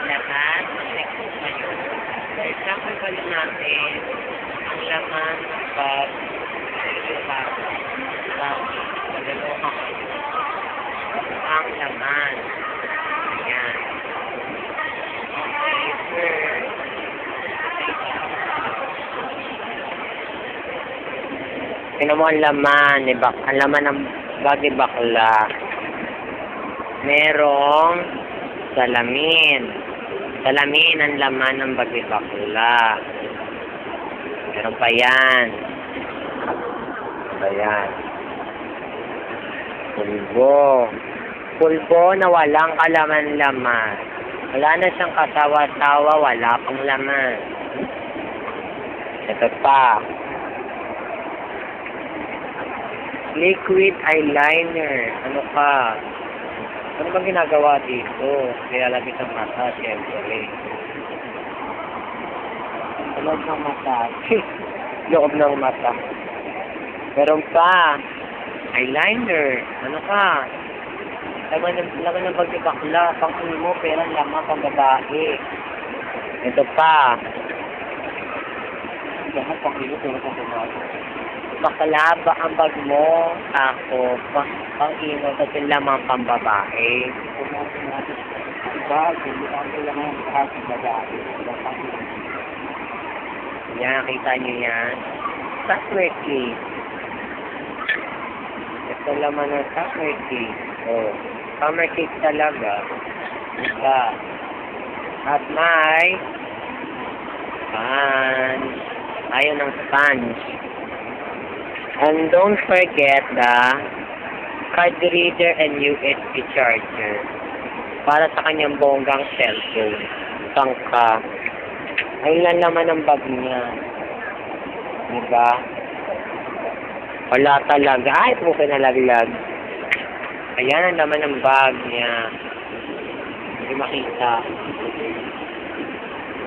lahat ng next kayo. For example, balik natin ang laman ng bag ang laman. Ayan. Tingnan mo ang laman, ang laman ng bag ni bakla. Merong salamin. Salamin ang laman ng bag ni bakla. Meron pa yan. Ayan. Pulbo. Pulbo na walang kalaman-laman. Wala na siyang kasawa-sawa, wala pang laman. Ito pa. Liquid eyeliner. Ano ka? Ano bang ginagawa dito? Kaya lagi sa mata, siyempre. Loob ng mata. Loob ng mata. Meron pa. Eyeliner. Ano ka? Laman ng bagibakla. Pang mo, perang lamang pang babae. Ito pa. Lahat pang ilo, pero pang babae. Bakla ba ang bag mo? Ako. Pang ilo, kasi lamang pang babae. Bag, hindi ang lamang pang babae. Yan, nakita niyo yan. Software key. Ito laman ng software key. Oh, summer cake talaga. Diba? At may sponge. Ayaw ng sponge. And don't forget the card reader and USB charger. Para sa kanyang bonggang cellphone. Tangka. Ayun lang naman ang bag niya. Diba? Wala talaga. Ay, mo pinalaglag. Ayan ang laman ng bag niya. Hindi makita.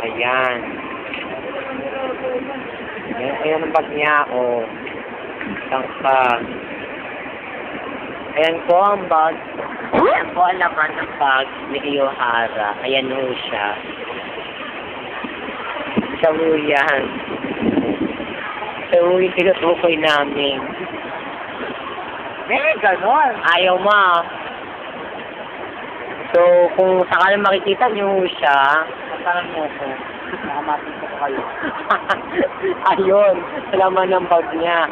Ayan. Ayan ang bag niya, oh. Tangka. Ayan po ang bag. Ayan po ang laman ng bag ni Iyohara. Ayan ho siya. Sa yan. Sa uwi, tinutukoy namin. Ganon. Ayaw mo. So, kung sakalang makikita niyo siya, masalan mo ko. Nakamatin ko kayo. Ayun. Laman ng bag niya.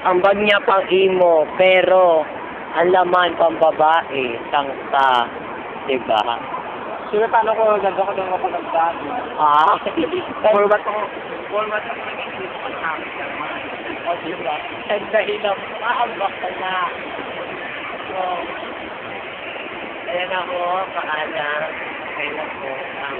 Ang bag niya pang imo, pero ang laman pang babae, tangka. Diba? Sino paano ko ganda ko ng kapagandaan? Ah? Format ko nag-isip ko sa akin. O, diba? Ang dahilan, maambak ka na. So, ayan ako, paalam. Kailan po ang